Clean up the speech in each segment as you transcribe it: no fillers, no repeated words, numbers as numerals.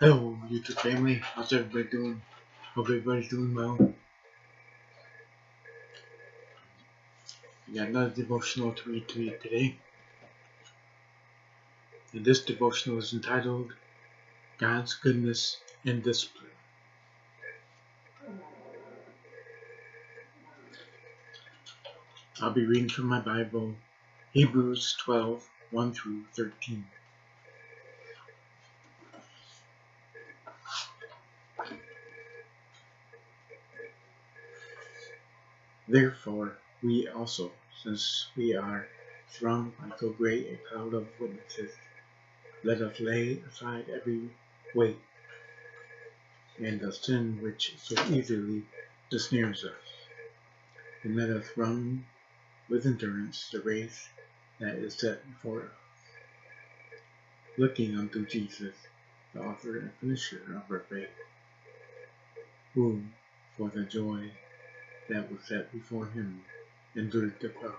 Hello, YouTube family. How's everybody doing? Hope everybody's doing well. We got another devotional to read to you today. And this devotional is entitled God's Goodness and Discipline. I'll be reading from my Bible, Hebrews 12, 1 through 13. Therefore, we also, since we are surrounded by so great a cloud of witnesses, let us lay aside every weight and the sin which so easily ensnares us, and let us run with endurance the race that is set before us, looking unto Jesus, the author and finisher of our faith, who, for the joy that was set before him, endured the cross,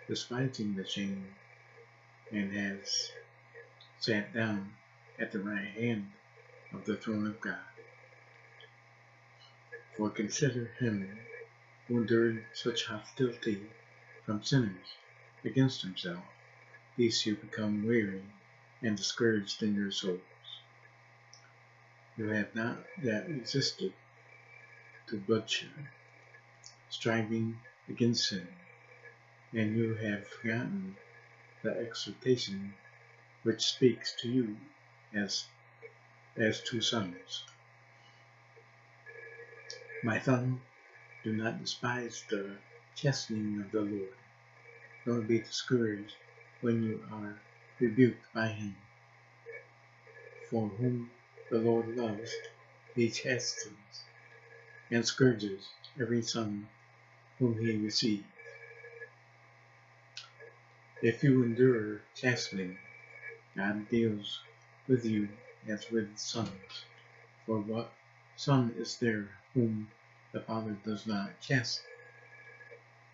despising the shame, and has sat down at the right hand of the throne of God. For consider him who endured such hostility from sinners against himself, lest you become weary and discouraged in your souls. You have not yet resisted to bloodshed, striving against sin, and you have forgotten the exhortation which speaks to you as to sons. My son, do not despise the chastening of the Lord, nor be discouraged when you are rebuked by him. For whom the Lord loves, he chastens and scourges every son whom he receives. If you endure chastening, God deals with you as with sons. For what son is there whom the Father does not chasten?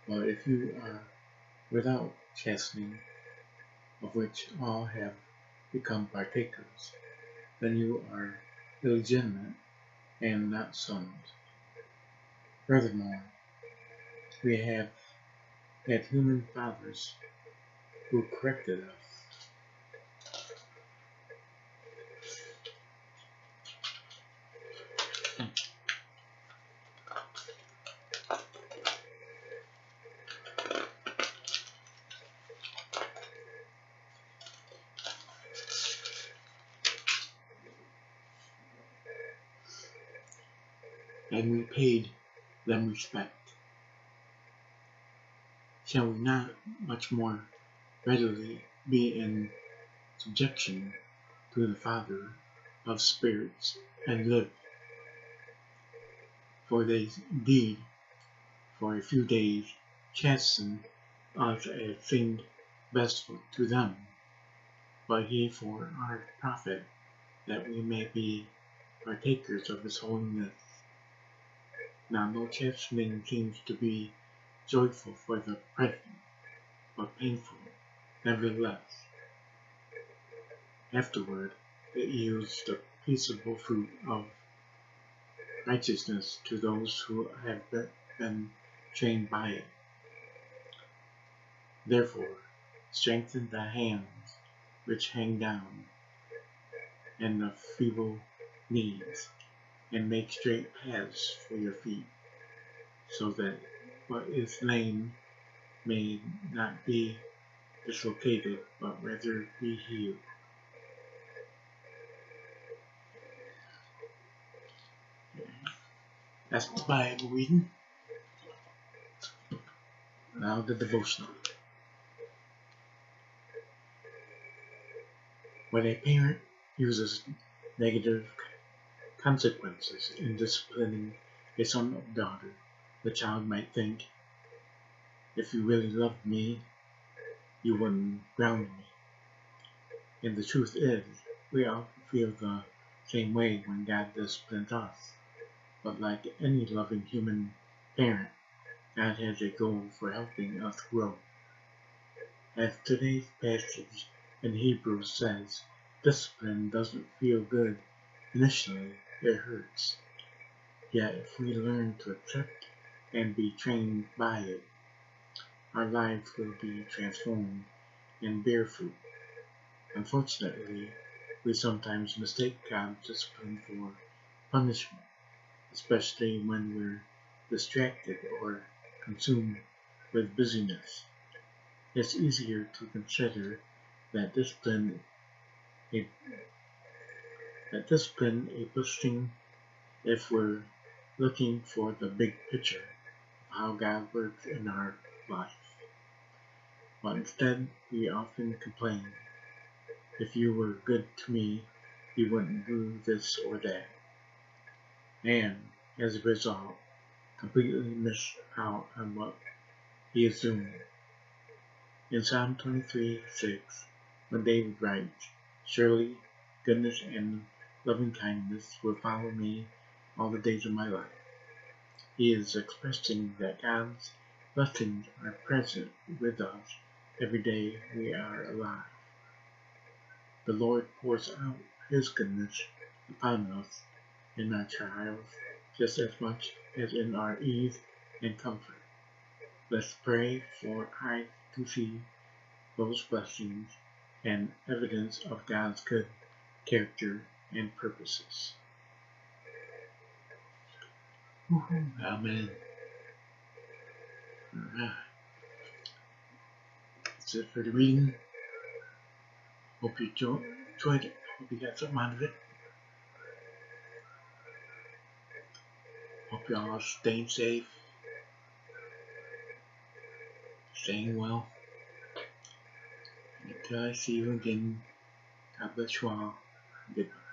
But if you are without chastening, of which all have become partakers, then you are illegitimate and not sons. Furthermore, we have had human fathers who corrected us. And we paid them respect. Shall we not much more readily be in subjection to the Father of spirits and live? For they indeed for a few days chasten us as seemed best to them, but he for our profit, that we may be partakers of his holiness. Now no chastening seems to be joyful for the present, but painful nevertheless. Afterward it yields the peaceable fruit of righteousness to those who have been trained by it. Therefore, strengthen the hands which hang down, and the feeble knees, and make straight paths for your feet, so that what is lame may not be dislocated, but rather be healed. That's the Bible reading. Now the devotional. When a parent uses negative consequences in disciplining a son or daughter, the child might think, if you really loved me, you wouldn't ground me. And the truth is, we all feel the same way when God disciplines us. But like any loving human parent, God has a goal for helping us grow. As today's passage in Hebrews says, discipline doesn't feel good Initially, it hurts, yet if we learn to accept and be trained by it, our lives will be transformed and bear fruit. Unfortunately, we sometimes mistake God's discipline for punishment, especially when we're distracted or consumed with busyness. It's easier to consider that a, a blessing if we're looking for the big picture of how God works in our life. But instead, we often complain, if you were good to me, you wouldn't do this or that. And as a result, completely miss out on what he is doing. In Psalm 23:6, when David writes, "Surely goodness and loving kindness will follow me all the days of my life," he is expressing that God's blessings are present with us every day we are alive. The Lord pours out his goodness upon us in our trials just as much as in our ease and comfort. Let's pray for eyes to see those blessings and evidence of God's good character and purposes. Amen. Alright. That's it for the reading. Hope you enjoyed it. Hope you got something out of it. Hope y'all are staying safe, staying well. Until I see you again, God bless you all. Goodbye.